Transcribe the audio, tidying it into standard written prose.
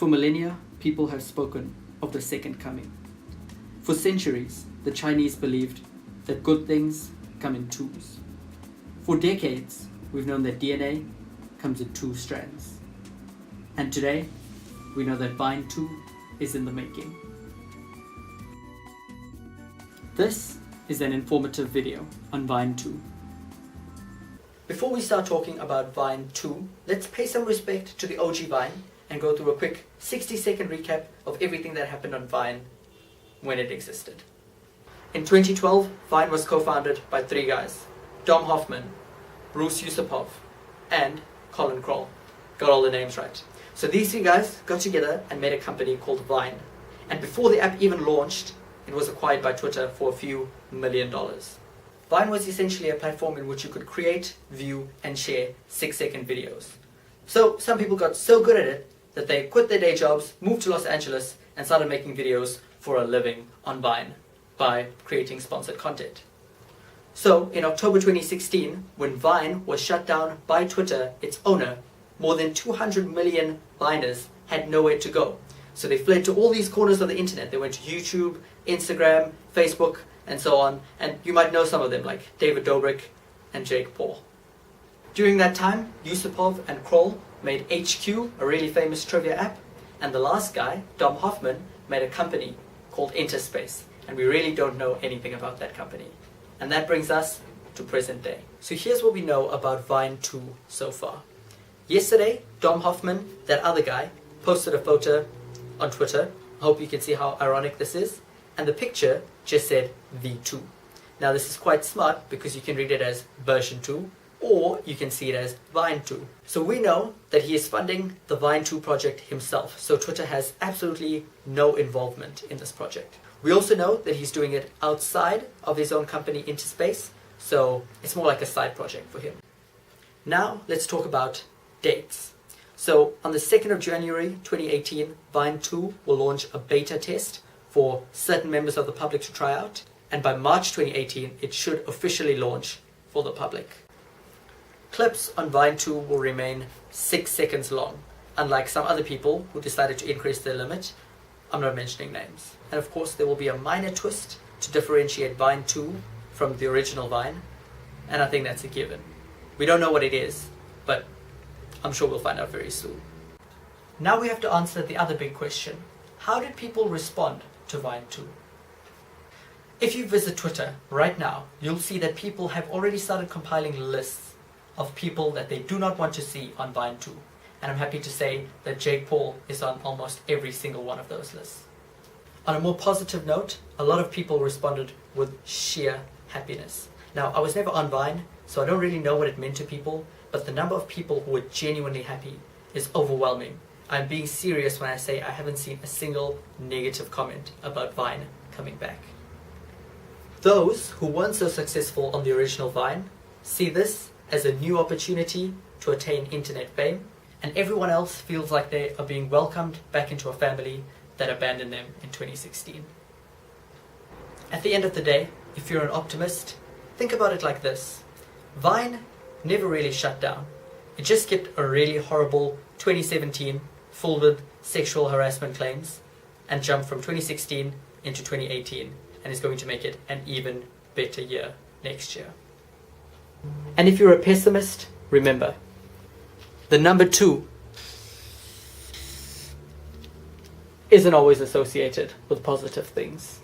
For millennia, people have spoken of the second coming. For centuries, the Chinese believed that good things come in twos. For decades, we've known that DNA comes in two strands. And today, we know that Vine 2 is in the making. This is an informative video on Vine 2. Before we start talking about Vine 2, let's pay some respect to the OG Vine and go through a quick 60-second recap of everything that happened on Vine when it existed. In 2012, Vine was co-founded by three guys: Dom Hoffman, Bruce Yusupov, and Colin Kroll. Got all the names right. So these three guys got together and made a company called Vine. And before the app even launched, it was acquired by Twitter for a few $1 million. Vine was essentially a platform in which you could create, view, and share 6-second videos. So some people got so good at it that they quit their day jobs, moved to Los Angeles, and started making videos for a living on Vine by creating sponsored content. So in October 2016, when Vine was shut down by Twitter, its owner, more than 200 million Viners had nowhere to go. So they fled to all these corners of the internet. They went to YouTube, Instagram, Facebook, and so on. And you might know some of them, like David Dobrik and Jake Paul. During that time, Yusupov and Kroll made HQ, a really famous trivia app. And the last guy, Dom Hoffman, made a company called Interspace. And we really don't know anything about that company. And that brings us to present day. So here's what we know about Vine 2 so far. Yesterday, Dom Hoffman, that other guy, posted a photo on Twitter. I hope you can see how ironic this is. And the picture just said V2. Now this is quite smart because you can read it as version 2 or you can see it as Vine 2. So we know that he is funding the Vine 2 project himself. So Twitter has absolutely no involvement in this project. We also know that he's doing it outside of his own company Interspace. So it's more like a side project for him. Now let's talk about dates. So on the 2nd of January 2018, Vine 2 will launch a beta test for certain members of the public to try out. And by March 2018, it should officially launch for the public. Clips on Vine 2 will remain 6 seconds long. Unlike some other people who decided to increase their limit, I'm not mentioning names. And of course, there will be a minor twist to differentiate Vine 2 from the original Vine. And I think that's a given. We don't know what it is, but I'm sure we'll find out very soon. Now we have to answer the other big question. How did people respond to Vine 2? If you visit Twitter right now, you'll see that people have already started compiling lists of people that they do not want to see on Vine 2. And I'm happy to say that Jake Paul is on almost every single one of those lists. On a more positive note, a lot of people responded with sheer happiness. Now, I was never on Vine, so I don't really know what it meant to people, but the number of people who were genuinely happy is overwhelming. I'm being serious when I say I haven't seen a single negative comment about Vine coming back. Those who weren't so successful on the original Vine see this as a new opportunity to attain internet fame, and everyone else feels like they are being welcomed back into a family that abandoned them in 2016. At the end of the day, if you're an optimist, think about it like this. Vine never really shut down. It just skipped a really horrible 2017 filled with sexual harassment claims and jumped from 2016 into 2018 and is going to make it an even better year next year. And if you're a pessimist, remember, the number 2 isn't always associated with positive things.